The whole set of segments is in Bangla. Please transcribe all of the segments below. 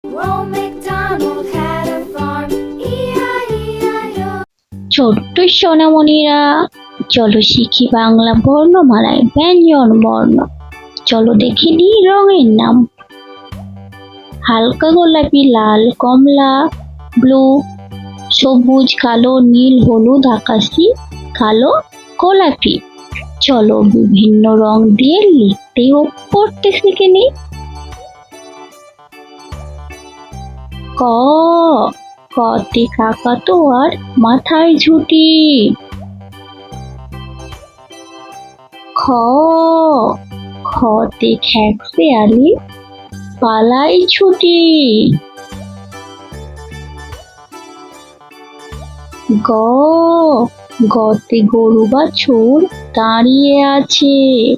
Ronald McDonald had a farm. E-I-E-I-O. ছোট্ট সোনামণিরা, চলো শিখি বাংলা বর্ণমালায় ব্যঞ্জন বর্ণ। চলো দেখে নিই রঙের নাম। হালকা গোলাপি, লাল, কমলা, ব্লু, সবুজ, কালো, নীল, হলুদ, আকাশি, কালো, গোলাপি। চলো বিভিন্ন রং দিয়ে লিখতে ও পড়তে শিখে নিই। ক, কতে কাকাতুয়ার মাথায় ঝুঁটি। খ, খতে খেকশিয়ালি পালাই ছুটি। গ, গতে গরু বাছুর দাঁড়িয়ে আছে।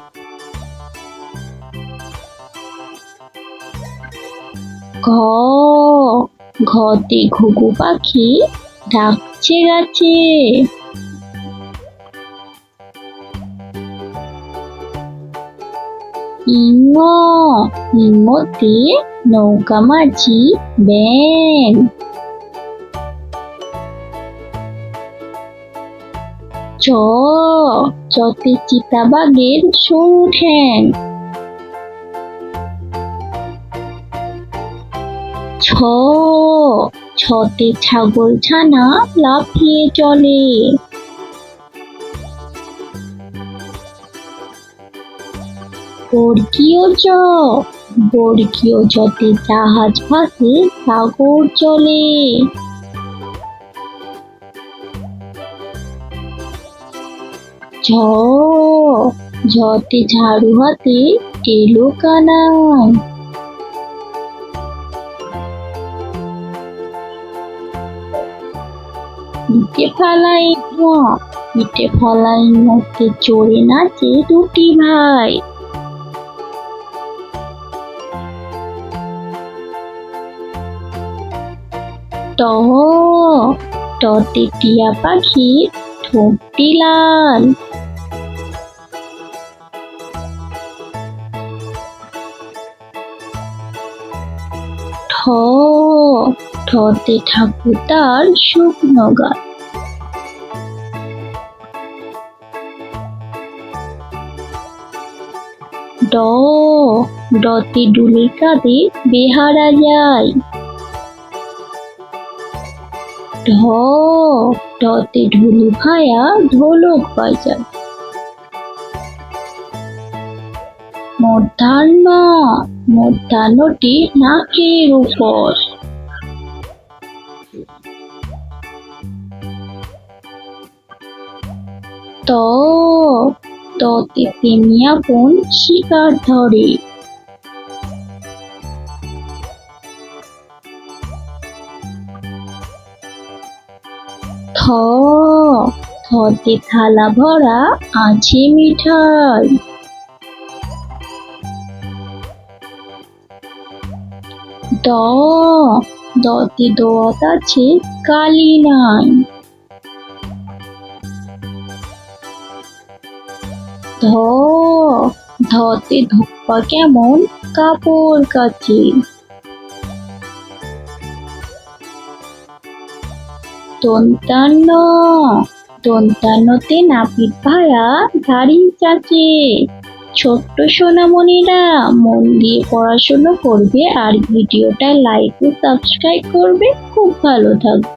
ঘ, ঘতে ঘুঘু পাখি ডাকছে গাছে। ইঙ, ইঙতে নৌকা মাঝি ব্যাঙ। চ, চতে চিতাবাঘের সরু ঠ্যাং। ছ, ছতে ছাগল ছানা লাফিয়ে চলে। বর্গীয় জ, বর্গীয় জতে জাহাজ ভাসে সাগর চলে। ঝ, ঝতে ঝাড়ু হাতে এলো কানাই। পিঠে ফালাই ধোঁয়া, পিঠে ফালাই মতে চড়ে নাচে দুটি ভাই। ট, টতে টিয়া পাখির ঠোঁটটি লাল। ঠ, ঠতে ঠাকুর তার শুকনো গাল। ড, ডতে ডুলি কাঁধে বেহারা যায়। ঢ, ঢতে ঢুলি ভায়া ঢোলক বাজায়। মধ্যাহ্ন, মধ্যাহ্নটি নাকের উপর। ত, ততে তেমিয়া বোন শিকার ধরে। থ, থতে থালা ভরা আছে মিঠাই। দ, দতে দোয়াত আছে কালি নাই। ধ, ধতে ধোপ্পা কেমন কাপড় কাচে। দন্তান্ন, দন্তান্নতে নাপিত ভায়া দাড়ি চাচে। ছোট্ট সোনামণিরা, মন দিয়ে পড়াশোনা করবে আর ভিডিওটা লাইক ও সাবস্ক্রাইব করবে। খুব ভালো থাকবে।